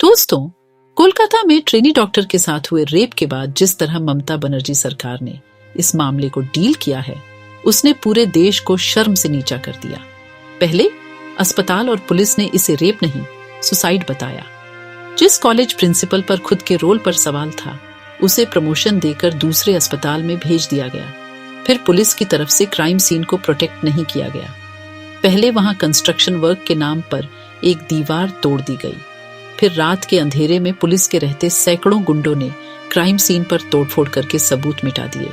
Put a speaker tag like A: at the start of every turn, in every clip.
A: दोस्तों, कोलकाता में trainee doctor के साथ हुए रेप के बाद जिस तरह ममता बनर्जी सरकार ने इस मामले को डील किया है, उसने पूरे देश को शर्म से नीचा कर दिया। पहले अस्पताल और पुलिस ने इसे रेप नहीं, सुसाइड बताया। जिस कॉलेज प्रिंसिपल पर खुद के रोल पर सवाल था, उसे प्रमोशन देकर दूसरे अस्पताल में भेज दिया गया। फिर पुलिस की तरफ से क्राइम सीन को प्रोटेक्ट नहीं किया गया। पहले वहां कंस्ट्रक्शन वर्क के नाम पर एक दीवार तोड़ दी गई। फिर रात के अंधेरे में पुलिस के रहते सैकड़ों गुंडों ने क्राइम सीन पर तोड़फोड़ करके सबूत मिटा दिए।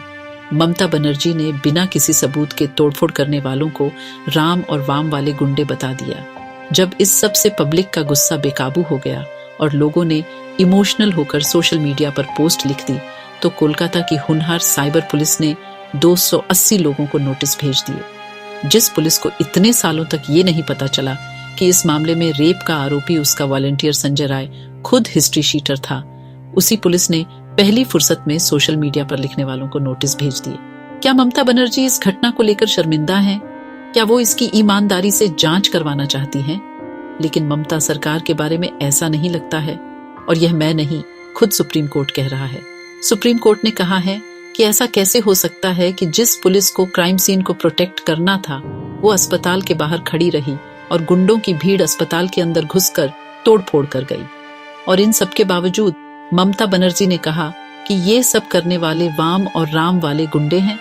A: ममता बनर्जी ने बिना किसी सबूत के तोड़फोड़ करने वालों को राम और वाम वाले गुंडे बता दिया। जब इस सब से पब्लिक का गुस्सा बेकाबू हो गया और लोगों ने इमोशनल होकर सोशल मीडिया पर पोस्ट लिख दी, तो कोलकाता की हुनहार साइबर पुलिस ने 280 लोगों को नोटिस भेज दिए। जिस पुलिस को इतने सालों तक ये नहीं पता चला कि इस मामले में रेप का आरोपी उसका वॉलंटियर संजय राय खुद हिस्ट्री शीटर था, उसी पुलिस ने पहली फुर्सत में सोशल मीडिया पर लिखने वालों को नोटिस भेज दिए। क्या ममता बनर्जी इस घटना को लेकर शर्मिंदा हैं? क्या वो इसकी ईमानदारी से जांच करवाना चाहती हैं? लेकिन ममता सरकार के बारे में ऐसा नहीं लगता है, और यह मैं नहीं, खुद सुप्रीम कोर्ट कह रहा है। सुप्रीम कोर्ट ने कहा है कि ऐसा कैसे हो सकता है कि जिस पुलिस को क्राइम सीन को प्रोटेक्ट करना था, वो अस्पताल के बाहर खड़ी रही और गुंडों की भीड़ अस्पताल के अंदर घुसकर तोड़फोड़ कर गई। और इन सब के बावजूद ममता बनर्जी ने कहा कि ये सब करने वाले वाम और राम वाले गुंडे हैं।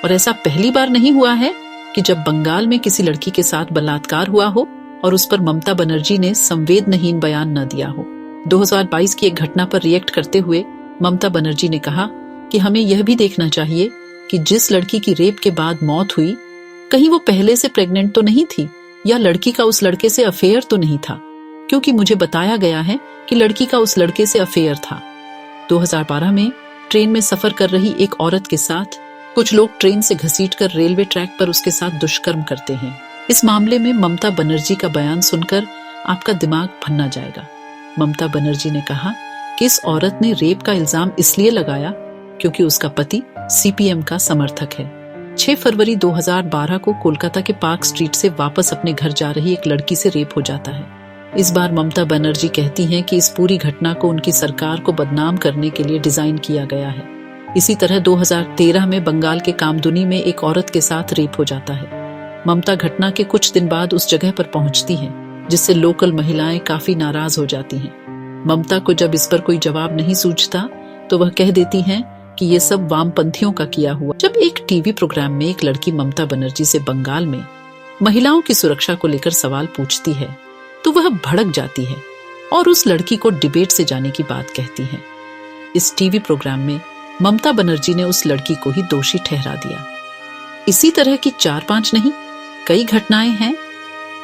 A: और ऐसा पहली बार नहीं हुआ है कि जब बंगाल में किसी लड़की के साथ बलात्कार हुआ हो और उस पर ममता बनर्जी ने संवेदनहीन बयान न दिया हो। 2022 की एक घटना पर रिएक्ट करते हुए ममता बनर्जी ने कहा कि हमें यह भी देखना चाहिए कि जिस लड़की की रेप के बाद मौत हुई, कहीं वो पहले से प्रेग्नेंट तो नहीं थी, या लड़की का उस लड़के से अफेयर तो नहीं था, क्योंकि मुझे बताया गया है कि लड़की का उस लड़के से अफेयर था। 2012 में ट्रेन में सफर कर रही एक औरत के साथ कुछ लोग ट्रेन से घसीटकर रेलवे ट्रैक पर उसके साथ दुष्कर्म करते हैं। इस मामले में ममता बनर्जी का बयान सुनकर आपका दिमाग फन्ना जाएगा। ममता बनर्जी ने कहा कि इस औरत ने रेप का इल्जाम इसलिए लगाया क्योंकि उसका पति सीपीएम का समर्थक है। 6 फरवरी 2012 को कोलकाता के पार्क स्ट्रीट से वापस अपने घर जा रही एक लड़की से रेप हो जाता है। इस बार ममता बनर्जी कहती हैं कि इस पूरी घटना को उनकी सरकार को बदनाम करने के लिए डिजाइन किया गया है। इसी तरह 2013 में बंगाल के कामदुनी में एक औरत के साथ रेप हो जाता है। ममता घटना के कुछ दिन बाद उस जगह पर पहुंचती हैं, जिससे लोकल महिलाएं काफी नाराज हो जाती हैं। ममता को जब इस पर कोई जवाब नहीं सूझता, तो वह कह देती हैं कि ये सब वामपंथियों का किया हुआ। जब एक टीवी प्रोग्राम में एक लड़की ममता बनर्जी से बंगाल में महिलाओं की सुरक्षा को लेकर सवाल पूछती है, तो वह भड़क जाती है और उस लड़की को डिबेट से जाने की बात कहती है। इस टीवी प्रोग्राम में ममता बनर्जी ने उस लड़की को ही दोषी ठहरा दिया। इसी तरह की 4-5 नहीं, कई घटनाएं हैं।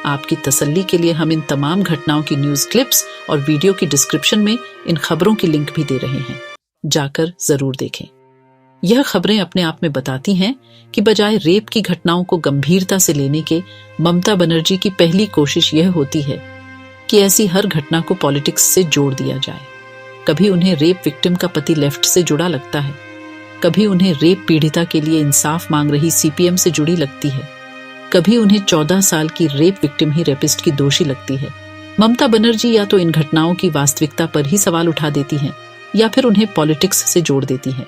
A: आपकी तसल्ली के लिए हम इन तमाम घटनाओं की न्यूज क्लिप्स और वीडियो की डिस्क्रिप्शन में इन खबरों की लिंक भी दे रहे हैं, जाकर जरूर देखें। यह खबरें अपने आप में बताती हैं कि बजाय रेप की घटनाओं को गंभीरता से लेने के, ममता बनर्जी की पहली कोशिश यह होती है कि ऐसी हर घटना को पॉलिटिक्स से जोड़ दिया जाए। कभी उन्हें रेप विक्टिम का पति लेफ्ट से जुड़ा लगता है, कभी उन्हें रेप पीड़िता के लिए इंसाफ मांग रही सीपीएम से जुड़ी लगती है, कभी उन्हें 14 साल की रेप विक्टिम ही रेपिस्ट की दोषी लगती है। ममता बनर्जी या तो इन घटनाओं की वास्तविकता पर ही सवाल उठा देती हैं, या फिर उन्हें पॉलिटिक्स से जोड़ देती हैं।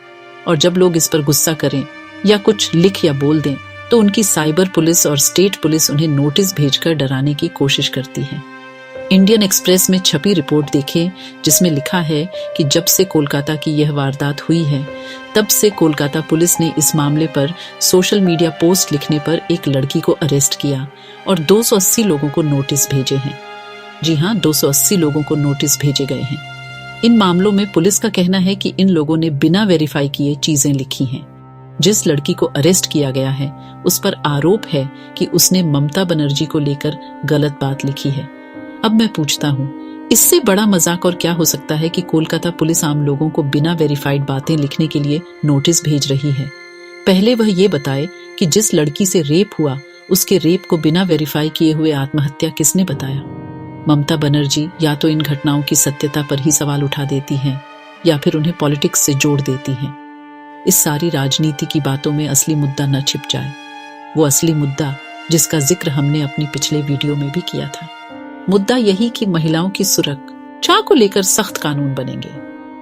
A: और जब लोग इस पर गुस्सा करें या कुछ लिख या बोल दें, तो उनकी साइबर पुलिस और स्टेट पुलिस उन्हें नोटिस भेजकर डराने की कोशिश करती है। इंडियन एक्सप्रेस में छपी रिपोर्ट देखें, जिसमें लिखा है कि जब से कोलकाता की यह वारदात हुई है, तब से कोलकाता पुलिस ने इस मामले पर सोशल मीडिया पोस्ट लिखने पर एक लड़की को अरेस्ट किया और 280 लोगों को नोटिस भेजे हैं। जी हाँ, 280 लोगों को नोटिस भेजे गए हैं। इन मामलों में पुलिस का कहना है कि इन लोगों ने बिना वेरीफाई किए चीजें लिखी हैं। जिस लड़की को अरेस्ट किया गया है, उस पर आरोप है कि उसने ममता बनर्जी को लेकर गलत बात लिखी है। अब मैं पूछता हूँ, इससे बड़ा मजाक और क्या हो सकता है कि कोलकाता पुलिस आम लोगों को बिना वेरीफाइड बातें लिखने के लिए नोटिस भेज रही है। पहले वह ये बताए कि जिस लड़की से रेप हुआ, उसके रेप को बिना वेरीफाई किए हुए आत्महत्या किसने बताया। ममता बनर्जी या तो इन घटनाओं की सत्यता पर ही सवाल उठा देती हैं, या फिर उन्हें पॉलिटिक्स से जोड़ देती हैं। इस सारी राजनीति की बातों में असली मुद्दा न छिप जाए, वो असली मुद्दा जिसका जिक्र हमने अपनी पिछले वीडियो में भी किया था। मुद्दा यही कि महिलाओं की चाह को लेकर सख्त कानून बनेंगे,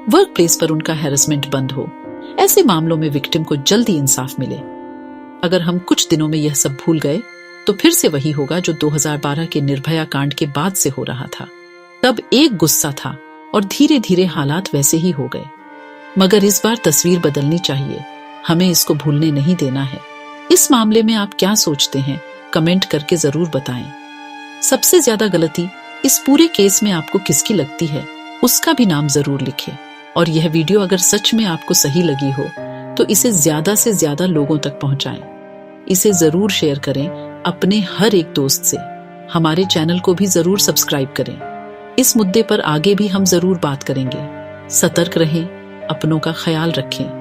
A: वर्क प्लेस पर उनका हैरेसमेंट बंद हो, ऐसे मामलों में विक्टिम को जल्दी इंसाफ मिले। अगर हम कुछ दिनों में यह सब भूल गए तो फिर से वही होगा जो 2012 के निर्भया कांड के बाद से हो रहा था। तब एक गुस्सा था और धीरे धीरे हालात वैसे ही हो गए। मगर इस बार तस्वीर बदलनी चाहिए, हमें इसको भूलने नहीं देना है। इस मामले में आप क्या सोचते हैं, कमेंट करके जरूर बताएं। सबसे ज्यादा गलती इस पूरे केस में आपको किसकी लगती है, उसका भी नाम जरूर लिखें। और यह वीडियो अगर सच में आपको सही लगी हो तो इसे ज्यादा से ज्यादा लोगों तक पहुंचाएं। इसे जरूर शेयर करें अपने हर एक दोस्त से। हमारे चैनल को भी जरूर सब्सक्राइब करें। इस मुद्दे पर आगे भी हम जरूर बात करेंगे। सतर्क रहें, अपनों का ख्याल रखें।